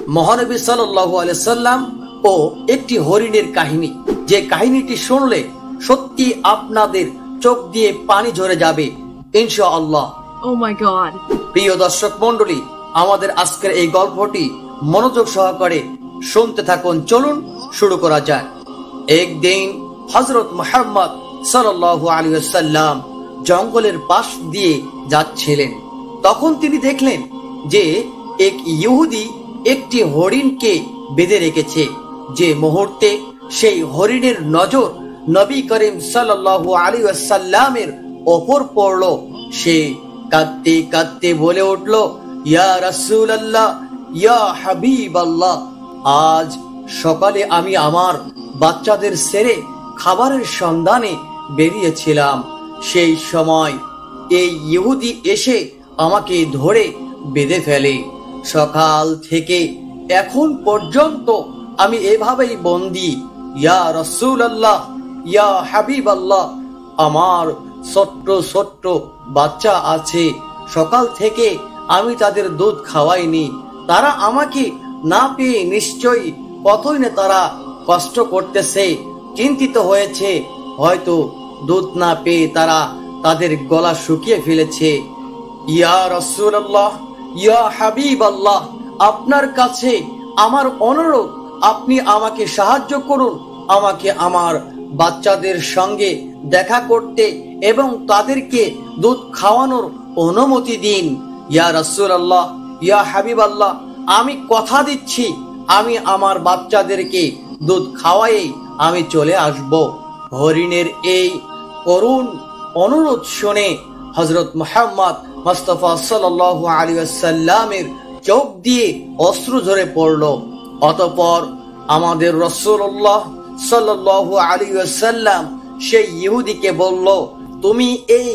মহানবী সাল্লাল্লাহু আলাইহি সাল্লাম ও একটি হরিণের কাহিনী, যে কাহিনীটি শুনলে সত্যি আপনাদের চোখ দিয়ে পানি ঝরে যাবে ইনশাআল্লাহ। Oh my God! প্রিয় দর্শক মণ্ডলী, আমাদের আজকের এই গল্পটি মনোযোগ সহকারে শুনতে থাকুন। চলুন শুরু করা যাক। একদিন হযরত মুহাম্মদ সাল্লাল্লাহু আলাইহি ওয়াসাল্লাম জঙ্গলের পাশ দিয়ে যাচ্ছিলেন। তখন তিনি দেখলেন যে এক ইহুদি একটি হরিণকে বেঁধে রেখেছে। যে মুহূর্তে সেই হরিণের নজর নবী করিম সাল্লাল্লাহু আলাইহি ওয়াসাল্লামের ওপর পড়ল, সে কাঁদতে কাঁদতে বলে উঠল, ইয়া রাসূলুল্লাহ, ইয়া হাবিবাল্লাহ, আজ সকালে আমি আমার বাচ্চাদের ছেড়ে খাবারের সন্ধানে বেরিয়েছিলাম। সেই সময় এই ইহুদি এসে আমাকে ধরে বেঁধে ফেলে। সকাল থেকে এখন পর্যন্ত আমি এভাবেই বন্দী। ইয়া রাসূলুল্লাহ, ইয়া হাবিবাল্লাহ, আমার ছোট্ট ছোট্ট বাচ্চা আছে। সকাল থেকে আমি তাদের দুধ খাওয়াইনি। তারা আমাকে না পেয়ে নিশ্চয়ই কতই না তারা কষ্ট করতেছে, চিন্তিত হয়েছে। হয়তো দুধ না পেয়ে তারা তাদের গলা শুকিয়ে ফেলেছে। ইয়া রাসূলুল্লাহ, ইয়া হাবিবাল্লাহ, আপনার কাছে আমার অনুরোধ, আপনি আমাকে সাহায্য করুন। আমাকে আমার বাচ্চাদের সঙ্গে দেখা করতে এবং তাদেরকে দুধ খাওয়ানোর অনুমতি দিন। ইয়া রাসূলুল্লাহ, ইয়া হাবিবাল্লাহ, আমি কথা দিচ্ছি আমি আমার বাচ্চাদেরকে দুধ খাওয়াই আমি চলে আসব। হরিণের এই করুণ অনুরোধ শুনে হযরত মুহাম্মদ মুস্তাফা সাল্লাল্লাহু আলাইহি ওয়াসাল্লামের চোখ দিয়ে অশ্রু ঝরে পড়ল। অতঃপর আমাদের রাসূলুল্লাহ সাল্লাল্লাহু আলাইহি ওয়াসাল্লাম সেই ইহুদিকে বলল, তুমি এই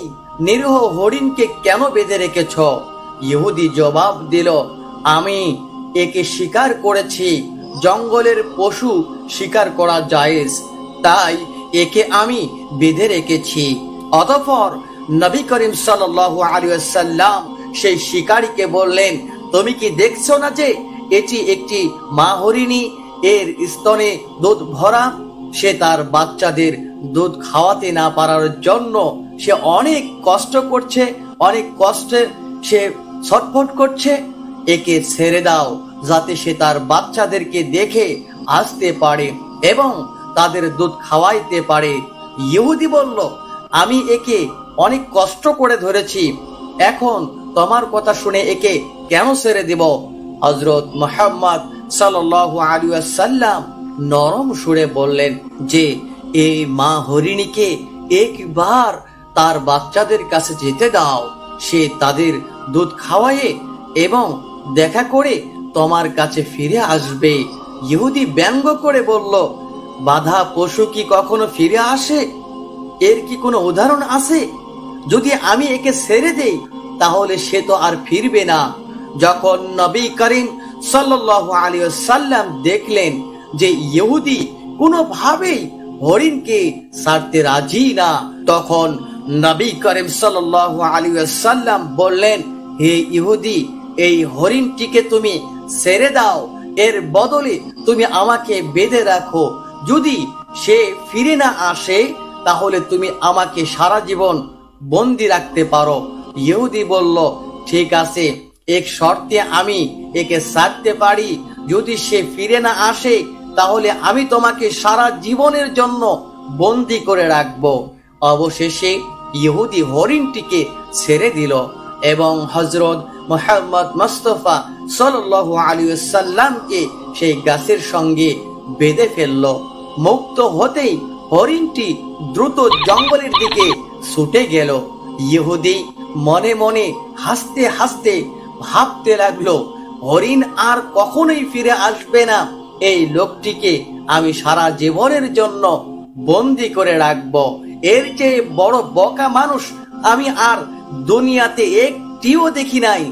নিরীহ হরিণকে কেন বেঁধে রেখেছ? ইহুদি জবাব দিল, আমি একে শিকার করেছি। জঙ্গলের পশু শিকার করা জায়েজ, তাই একে আমি বেঁধে রেখেছি। অতঃপর নবী করিম সাল্লাল্লাহু আলাইহি ওয়াসাল্লাম সেই শিকারীকে বললেন, তুমি কি দেখছো না যে এটি একটি মা হরিণী, এর স্তনে দুধ ভরা। সে তার বাচ্চাদের দুধ খাওয়াতে না পারার জন্য সে অনেক কষ্ট করছে, অনেক কষ্টে সে ছটফট করছে। একে ছেড়ে দাও যাতে সে তার বাচ্চাদেরকে দেখে আসতে পারে এবং তাদের দুধ খাওয়াইতে পারে। ইহুদি বলল, আমি একে অনেক কষ্ট করে ধরেছি, এখন তোমার কথা শুনে একে কেন ছেড়ে দিব? হযরত মুহাম্মদ সাল্লাল্লাহু আলাইহি ওয়াসাল্লাম নরম সুরে বললেন যে এই মা হরিণীকে একবার তার বাচ্চাদের কাছে যেতে দাও, সে তাদের দুধ খাওয়ায়ে এবং দেখা করে তোমার কাছে ফিরে আসবে। ইহুদি ব্যঙ্গ করে বলল, বাঁধা পশু কি কখনো ফিরে আসে? এর কি কোনো উদাহরণ আছে? যদি আমি একে ছেড়ে দেই তাহলে সে তো আর ফিরবে না। যখন নবী করিম সাল্লাল্লাহু আলাইহি ওয়াসাল্লাম দেখলেন যে ইহুদি কোনোভাবেই হরিণকে ছাড়তে রাজি না, তখন নবী করিম সাল্লাল্লাহু আলাইহি ওয়াসাল্লাম বললেন, হে ইহুদি, এই হরিণটিকে তুমি ছেড়ে দাও, এর বদলে তুমি আমাকে বেঁধে রাখো। যদি সে ফিরে না আসে তাহলে তুমি আমাকে সারা জীবন বন্দি রাখতে পারো। ইহুদি বলল, ঠিক আছে, এক শর্তে আমি একে ছাড়তে পারি। যদি সে ফিরে না আসে তাহলে আমি তোমাকে সারা জীবনের জন্য বন্দি করে রাখবো। অবশেষে ইহুদি হরিণটিকে ছেড়ে দিল এবং হযরত মুহাম্মদ মুস্তাফা সাল্লাল্লাহু আলাইহি ওয়াসাল্লামকে সেই গাছের সঙ্গে বেঁধে ফেলল। মুক্ত হতেই হরিণটি দ্রুত জঙ্গলের দিকে ছুটে গেল। ইহুদি মনে মনে হাসতে হাসতে ভাবতে লাগলো, হরিণ আর কখনোই ফিরে আসবে না। এই লোকটিকে আমি সারা জীবনের জন্য বন্দি করে রাখবো। এর চেয়ে বড় বোকা মানুষ আমি আর দুনিয়াতে একটিও দেখি নাই।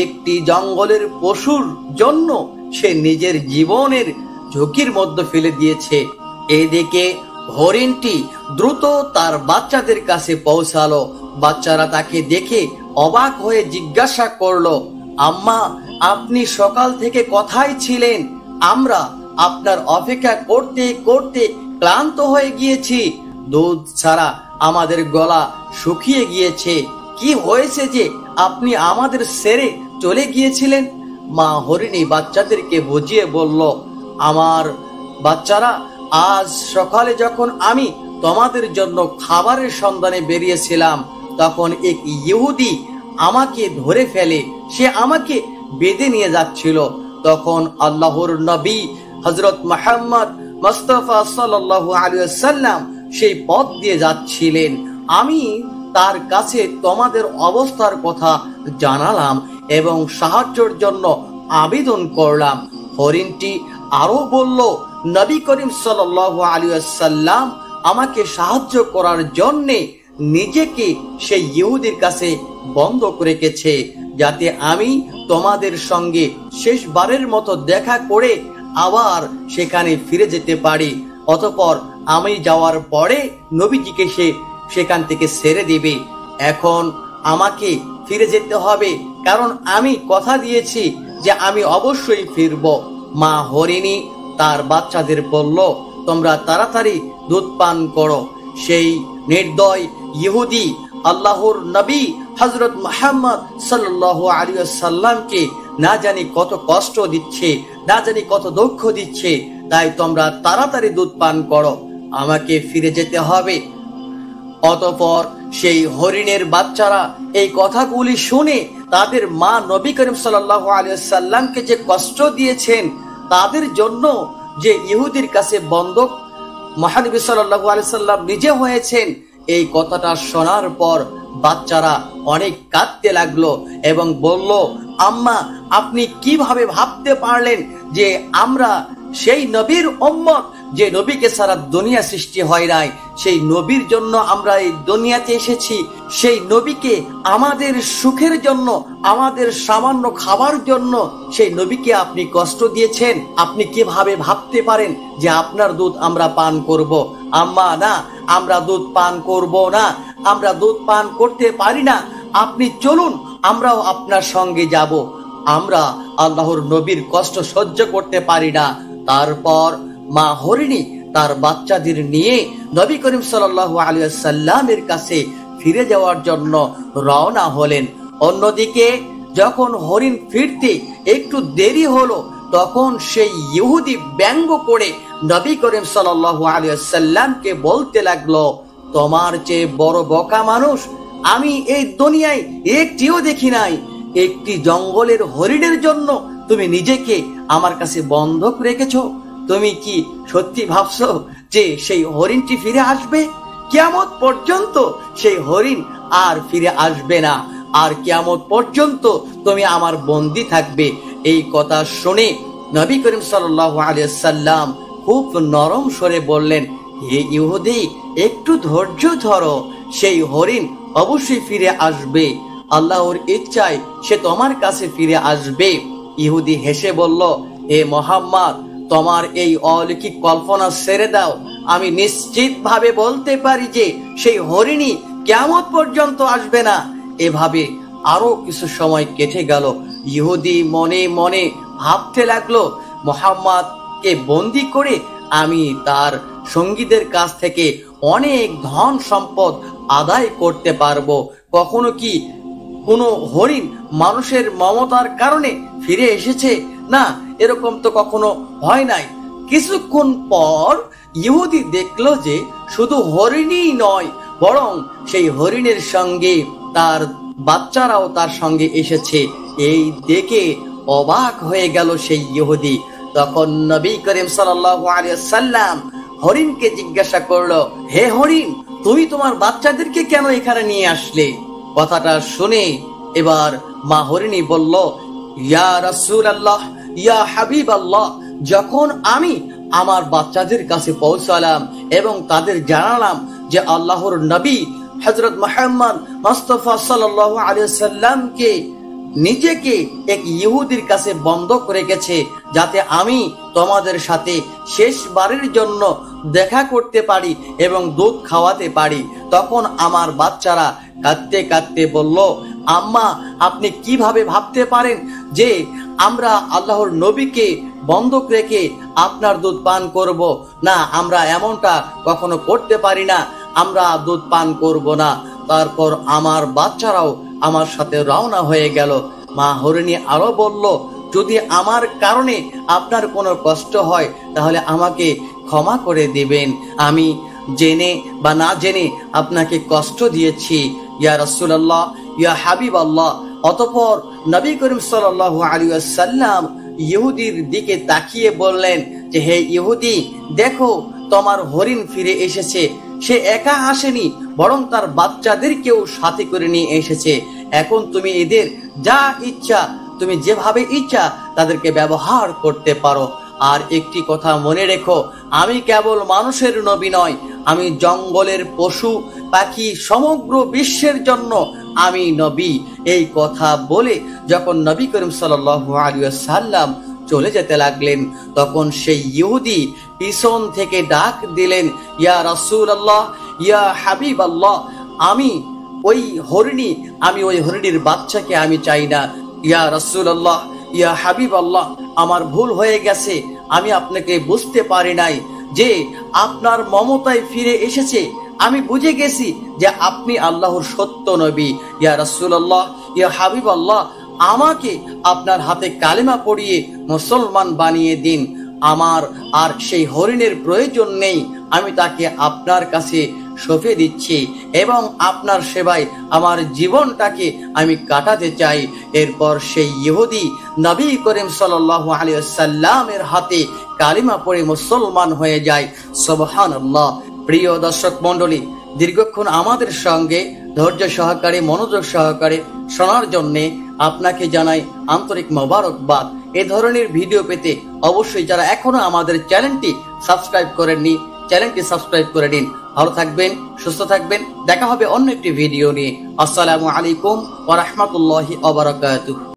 একটি জঙ্গলের পশুর জন্য সে নিজের জীবনের ঝুঁকির মধ্যে ফেলে দিয়েছে। এদিকে হরিণটি দ্রুত তার বাচ্চাদের কাছে পৌঁছালো। বাচ্চারা তাকে দেখে অবাক হয়ে জিজ্ঞাসা করলো, আম্মা, আপনি সকাল থেকে কোথায় ছিলেন? আমরা আপনার অপেক্ষা করতে করতে ক্লান্ত হয়ে গিয়েছি। দুধ ছাড়া আমাদের গলা শুকিয়ে গিয়েছে। কি হয়েছে যে আপনি আমাদের ছেড়ে চলে গিয়েছিলেন? মা হরিণী বাচ্চাদেরকে বুঝিয়ে বলল, আমার বাচ্চারা, আজ সকালে যখন আমি তোমাদের জন্য খাবারের সন্ধানে বেরিয়েছিলাম, তখন এক ইহুদি আমাকে ধরে ফেলে। সে আমাকে বেঁধে নিয়ে যাচ্ছিল। তখন আল্লাহর নবী হযরত মুহাম্মদ মুস্তাফা সাল্লাল্লাহু আলাইহি ওয়াসাল্লাম সেই পথ দিয়ে যাচ্ছিলেন। আমি তার কাছে তোমাদের অবস্থার কথা জানালাম এবং সাহায্যের জন্য আবেদন করলাম। হরিণটি আরো বলল, নবী করিম সাল্লাল্লাহু আলাইহি ওয়াসাল্লাম আমাকে সাহায্য করার জন্য নিজেকে সেই ইহুদির কাছে বন্ধক রেখেছে, যাতে আমি তোমাদের সঙ্গে শেষবারের মতো দেখা করে আবার সেখানে ফিরে যেতে পারি। অতঃপর আমি যাওয়ার পরে নবীজিকে সে সেখান থেকে ছেড়ে দিবে। এখন আমাকে ফিরে যেতে হবে, কারণ আমি কথা দিয়েছি যে আমি অবশ্যই ফিরব। মা হরিণী তার বাচ্চাদের বলল, তোমরা তাড়াতাড়ি দুধ পান করো। সেই নির্দয় ইহুদি আল্লাহর নবী হযরত মুহাম্মদ সাল্লাল্লাহু আলাইহি ওয়াসাল্লামকে না জানি কত কষ্ট দিচ্ছে, না জানি কত দুঃখ দিচ্ছে, তাই তোমরা তাড়াতাড়ি দুধ পান করো, আমাকে ফিরে যেতে হবে। অতঃপর সেই হরিণের বাচ্চারা এই কথাগুলি শুনে তাদের মা নবী করিম সাল্লাল্লাহু আলাইহি ওয়াসাল্লামকে যে কষ্ট দিয়েছেন, তাদের জন্য যে ইহুদির কাছে বন্ধক মহানবী সাল্লাল্লাহু আলাইহি ওয়াসাল্লাম নিজে হয়েছেন, এই কথাটা শোনার পর বাচ্চারা অনেক কাঁদতে লাগলো এবং বলল, আম্মা, আপনি কিভাবে ভাবতে পারলেন যে আমরা সেই নবীর উম্মত, যে নবীকে সারা দুনিয়া সৃষ্টি হয় নাই, সেই নবীর জন্য আমরা এই দুনিয়াতে এসেছি। সেই নবীকে আমাদের সুখের জন্য, আমাদের সামান্য খাবার জন্য সেই নবীকে আপনি কষ্ট দিয়েছেন। আপনি কিভাবে ভাবতে পারেন যে আপনার দুধ আমরা পান করব? আম্মা, না, আমরা দুধ পান করব না, আমরা দুধ পান করতে পারি না। আপনি চলুন, আমরাও আপনার সঙ্গে যাব। আমরা আল্লাহর নবীর কষ্ট সহ্য করতে পারি না। তারপর মা হরিণী তার বাচ্চাদের নিয়ে নবী করিম সাল্লাল্লাহু আলাইহি ওয়াসাল্লামের কাছে ফিরে যাওয়ার জন্য রওনা হলেন। অন্যদিকে যখন হরিণ ফিরতে একটু দেরি হলো, তখন সেই ইহুদি ব্যঙ্গ করে নবী করিম সাল্লাল্লাহু আলাইহি ওয়াসাল্লামকে বলতে লাগলো, তোমার চেয়ে বড় বোকা মানুষ আমি এই দুনিয়ায় একটিও দেখি নাই। একটি জঙ্গলের হরিণের জন্য তুমি নিজেকে আমার কাছে বন্ধক রেখেছো। তুমি কি সত্যি ভাবছো যে সেই হরিণটি ফিরে আসবে? কিয়ামত পর্যন্ত সেই হরিণ আর ফিরে আসবে না, আর কিয়ামত পর্যন্ত তুমি আমার বন্দী থাকবে। এই কথা শুনে নবী করিম সাল্লাল্লাহু আলাইহি ওয়াসাল্লাম খুব নরম স্বরে বললেন, হে ইহুদি, একটু ধৈর্য ধরো, সেই হরিণ অবশ্যই ফিরে আসবে। আল্লাহর ইচ্ছায় সে তোমার কাছে ফিরে আসবে। ইহুদি হেসে বলল, হে মুহাম্মদ, তোমার এই অলৌকিক কল্পনা ছেড়ে দাও। আমি নিশ্চিত ভাবে বলতে পারি যে সেই হরিণী কিয়ামত পর্যন্ত আসবে না। এভাবে আরো কিছু সময় কেটে গেল। ইহুদি মনে মনে ভাবতে লাগলো, মুহাম্মদকে বন্দী করে আমি তার সঙ্গীদের কাছ থেকে অনেক ধন সম্পদ আদায় করতে পারবো। কখনো কি কোনো হরিণ মানুষের মমতার কারণে ফিরে এসেছে? না, এরকম তো কখনো হয় নাই। কিছুক্ষণ পর ইহুদি দেখলো যে শুধু হরিণই নয়, বরং সেই হরিণের সঙ্গে তার বাচ্চারাও তার সঙ্গে এসেছে। এই দেখে অবাক হয়ে গেল সেই ইহুদি। তখন নবী করিম সাল্লাল্লাহু আলাইহি ওয়াসাল্লাম হরিণকে জিজ্ঞাসা করলো, হে হরিণ, তুমি তোমার বাচ্চাদেরকে কেন এখানে নিয়ে আসলে? কথাটা শুনে এবার মা হরিণী বলল, ইয়া রাসূলুল্লাহ, ইয়া হাবিবাল্লাহ, যখন আমি আমার বাচ্চাদের কাছে পৌঁছালাম এবং তাদের জানালাম যে আল্লাহর নবী হযরত মুহাম্মদ মুস্তাফা সাল্লাল্লাহু আলাইহি ওয়াসাল্লামকে নিজেকে এক ইহুদির কাছে বন্ধক রেখেছে, যাতে আমি তোমাদের সাথে শেষবারের জন্য দেখা করতে পারি এবং দুধ খাওয়াতে পারি, তখন আমার বাচ্চারা কাঁদতে কাঁদতে বলল, আম্মা, আপনি কিভাবে ভাবতে পারেন যে আমরা আল্লাহর নবীকে বন্ধক রেখে আপনার দুধ পান করব না, আমরা এমনটা কখনো করতে পারি না, আমরা দুধ পান করব না। তারপর আমার বাচ্চারাও আমার সাথে রওনা হয়ে গেল। মা হরিণী আরো বলল, যদি আমার কারণে আপনার কোনো কষ্ট হয় তাহলে আমাকে ক্ষমা করে দিবেন, আমি জেনে বা না জেনে আপনাকে কষ্ট দিয়েছি। ইয়া রাসূলুল্লাহ, ইয়া হাবিবাল্লাহ। অতঃপর নবী করিম সাল্লাল্লাহু আলাইহি ওয়াসাল্লাম ইহুদির দিকে তাকিয়ে বললেন যে, হে ইহুদি, দেখো তোমার হরিণ ফিরে এসেছে। সে একা আসেনি, বরং তার বাচ্চাদেরকেও সাথে করে নিয়ে এসেছে। এখন তুমি এদের যা ইচ্ছা, তুমি যেভাবে ইচ্ছা তাদেরকে ব্যবহার করতে পারো। আর একটি কথা মনে রেখো, আমি কেবল মানুষের নবী নয়, আমি জঙ্গলের পশু পাখি সমগ্র বিশ্বের জন্য আমি নবী। এই কথা বলে যখন নবী করিম সাল্লাল্লাহু আলাইহি ওয়াসাল্লাম চলে যেতে লাগলেন, তখন সেই ইহুদি পিছন থেকে ডাক দিলেন, ইয়া রাসূলুল্লাহ, ইয়া হাবিবাল্লাহ, আমি ওই হরিণীর বাচ্চাকে আমি চাই না। ইয়া রাসূলুল্লাহ, ইয়া হাবিবাল্লাহ, আমার ভুল হয়ে গেছে, আমি আপনাকে বুঝতে পারি নাই যে আপনার মমতায় ফিরে এসেছে। আমি বুঝে গেছি যে আপনি আল্লাহর সত্য নবী। ইয়া রাসূলুল্লাহ, ইয়া হাবিবাল্লাহ, আমাকে আপনার হাতে কালেমা পড়িয়ে মুসলমান বানিয়ে দিন। আমার আর সেই হরিণের প্রয়োজন নেই, আমি তাকে আপনার কাছে সঁপে দিচ্ছি এবং আপনার সেবায় আমার জীবনটাকে আমি কাটাতে চাই। এরপর সেই ইহুদি নবী করিম সাল্লাল্লাহু আলাইহি ওয়াসাল্লামের হাতে কালিমা পড়ে মুসলমান হয়ে যায়। সুবহানাল্লাহ। প্রিয় দর্শক মণ্ডলী, দীর্ঘক্ষণ আমাদের সঙ্গে ধৈর্য সহকারে, মনোযোগ সহকারে শোনার জন্য আপনাকে জানাই আন্তরিক মোবারকবাদ। এ ধরনের ভিডিও পেতে অবশ্যই যারা এখনো আমাদের চ্যানেলটি সাবস্ক্রাইব করেননি, চ্যানেলটি সাবস্ক্রাইব করে নিন। ভালো থাকবেন, সুস্থ থাকবেন। দেখা হবে অন্য একটি ভিডিও নিয়ে। আসসালামু আলাইকুম ওয়া রাহমাতুল্লাহি ওয়া বারাকাতুহু।